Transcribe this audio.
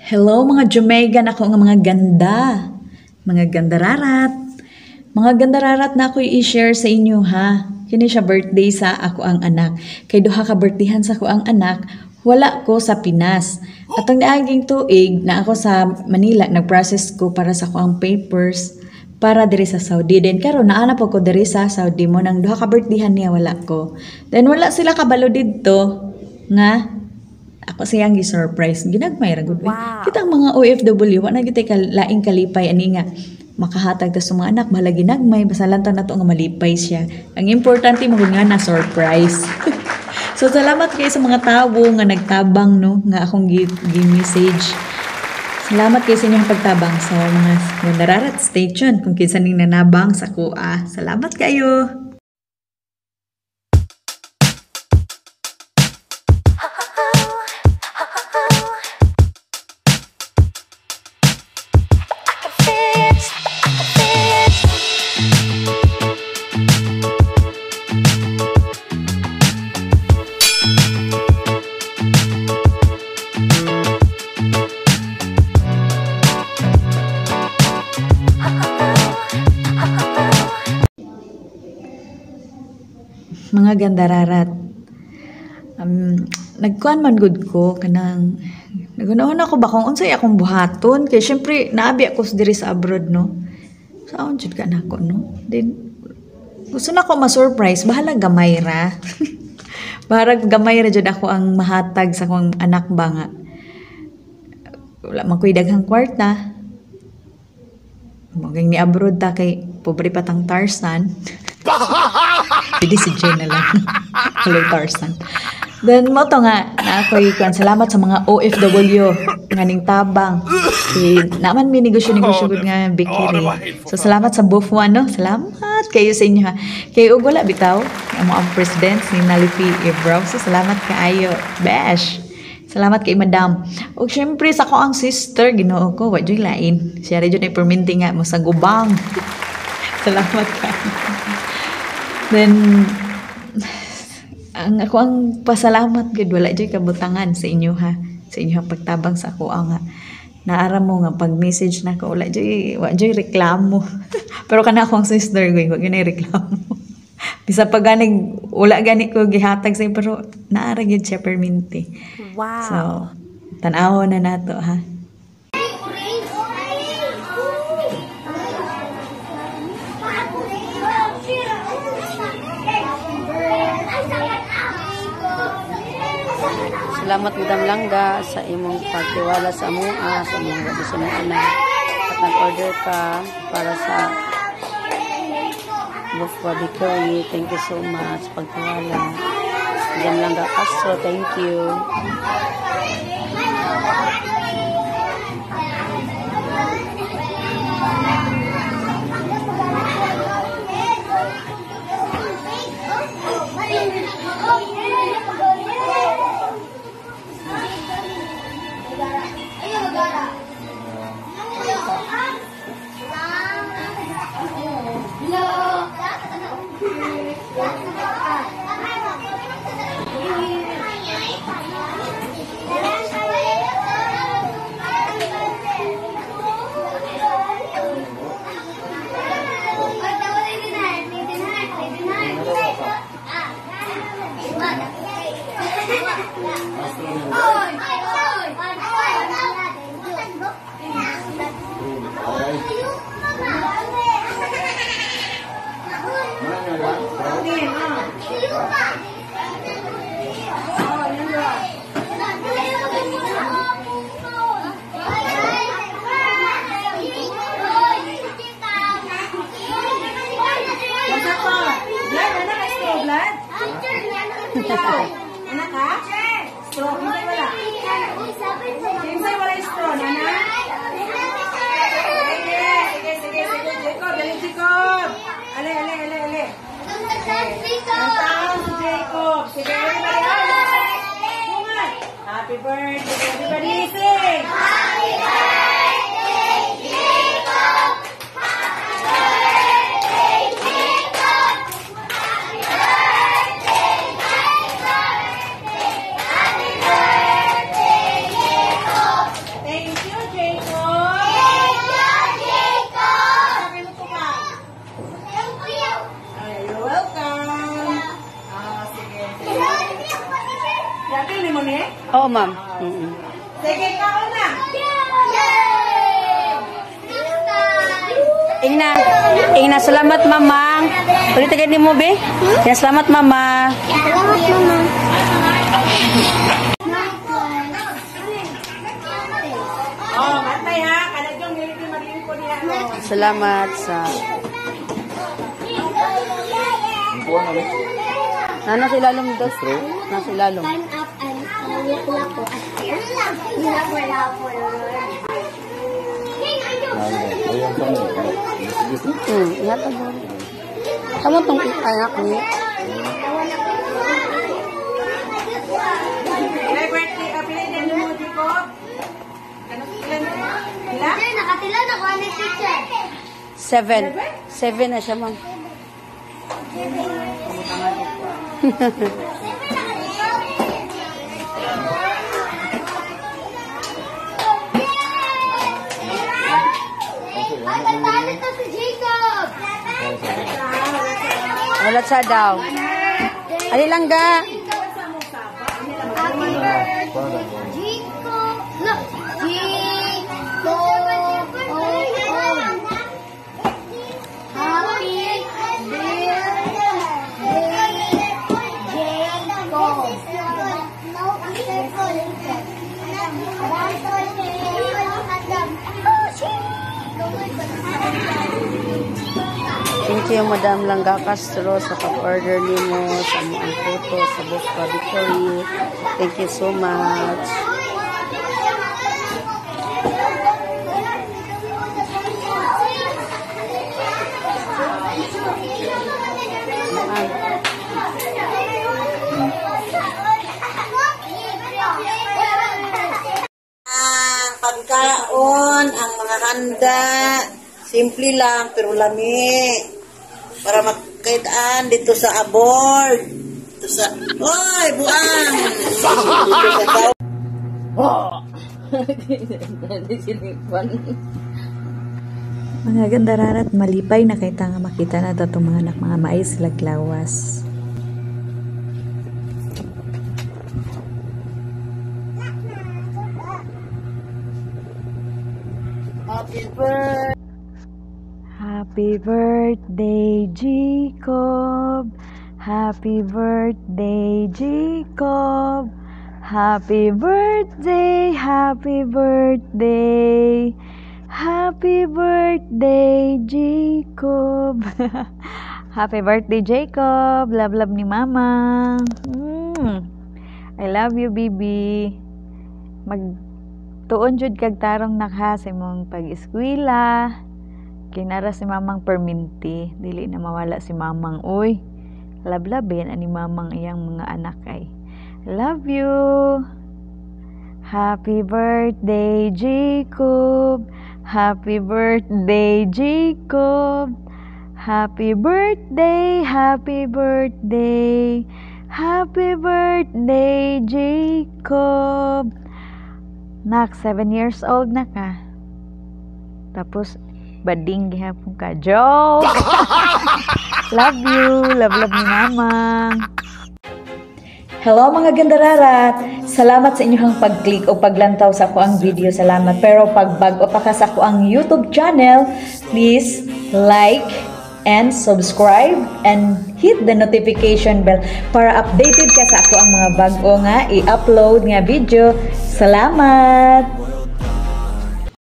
Hello mga Jamaican, ako nga mga ganda. Mga gandararat. Mga gandararat na ako i-share sa inyo ha. Kini siya birthday sa ako ang anak. Kay duha ka birthdayan sa ako ang anak, wala ko sa Pinas. At ang naaging tuig na ako sa Manila, nag-process ko para sa ako ang papers para diri sa Saudi. Then karon naana po ko diri sa Saudi mo nang duha ka birthdayan niya wala ko. Then wala sila kabalo didto nga ako siyang gi-surprise. Ginagmay ra gud. Wow. Kitang mga OFW wa na gitay laing kalipay ani nga makahatag ta sa mga anak bahala ginagmay basta lang ta nato nga malipay siya. Ang importante mo nga na surprise. So salamat kay sa mga tawo nga nagtabang no nga akong gi-message. Salamat kay sa inyong pagtabang sa mga nararat stay tuned kung kinsa ning nanabang sa kuha. Salamat kayo. Mga gandararat. Nagkuan man gud ko kanang nagunahon ako ba kung unsay akong buhaton kay syempre naabi ako diri sa abroad no. Saon jud ka nako no. Then gusto na ko ma-surprise bahala gamay ra. Barag gamay ra jud ako ang mahatag sa akong anak ba nga. Wala man ko'y daghang kwarta. Maging ni abroad ta kay pobre patang Tarzan. Hindi si Jen na lang. Hello, Tarzan. Then, mo to nga, na ako'y salamat sa mga OFW nga ning tabang. Naman may negosyo-negosyo gud nga bikiri. So, salamat sa both one, no? Salamat kayo sa inyo, ha? Kay Ugula, bitaw, ang president, si Nalifi Ibraw. So, salamat kaayo. Besh! Salamat kay Madam. O, syempre, sa ko ang sister, ginoo ko, wadyo'y lain. Siya rin yun ay perminti nga mo sa gubang. Salamat ka. Then, ako ang pasalamat gud wala jay kabutangan sa inyo ha. Sa inyo pagtabang sa ako nga. Naara mo nga pag-message na ko wala jay reklamo. Pero kana akong sister ko wag gyud reklamo. Bisa pag ganig wala gani ko gihatag sa pero naara gyud siya perminti. Wow. So, tan-aw na nato ha. Salamat Madam Langga sa imong pagtiwala sa among sa imong gadisyon ng anak at nag-order ka para sa buff body curry. Thank you so much pagtiwala. Madam Langga Castro, thank you. Oo, ma'am. Sige, kaon na. Ingna, salamat mama. Ulit agad mo, be. Ya, salamat mama. Oh, matay ha. Kalagyong nilipin maglilipo niya. Salamat sa... Nasa ilalom dos? Nasa ilalom. Ingat mo. Kamu tong anak ni. May birthday, apelido ni mo, Jiko. Ano ilan? Ilan? Nakatila na ko ang teacher. 7. 7 na siya, ma'am. Talit na si Jacob. Wala sa daw. Ali lang ga. Jacob. Look. Jacob. Happy Thank you, Madam Langga Castro, sa pag-order nimo sa mga photo sa Busca Victory. Thank you so much. Ang pagkaon, ang mga handa, simple lang pero lami. Para makaitaan dito sa aboard. Dito sa, oy, buang! Mga gandararat, malipay na kay nga makita na itong mga anak, mga mais laglawas. Happy birthday, Jacob. Happy birthday, Jacob. Happy birthday, happy birthday. Happy birthday, Jacob. Happy birthday, Jacob. Love, love ni Mama. I love you, baby. Magtuon jud kag tarong nakha sa imong pag-eskwela. Kinara si Mamang perminti. Dili na mawala si Mamang. Uy, love, love yan ani Mamang iyang mga anak ay. Love you. Happy birthday, Jacob. Happy birthday, Jacob. Happy birthday, happy birthday. Happy birthday, Jacob. Nak, 7 years old na ka. Tapos, bading gihapon ka. Joke! Love you. Love, love ni Mama. Hello mga gandararat! Salamat sa inyong pag-click o paglantaw sa ako ang video. Salamat. Pero pag bago pa ka sa ako ang YouTube channel, please like and subscribe and hit the notification bell para updated ka sa ako ang mga bago nga i-upload nga video. Salamat!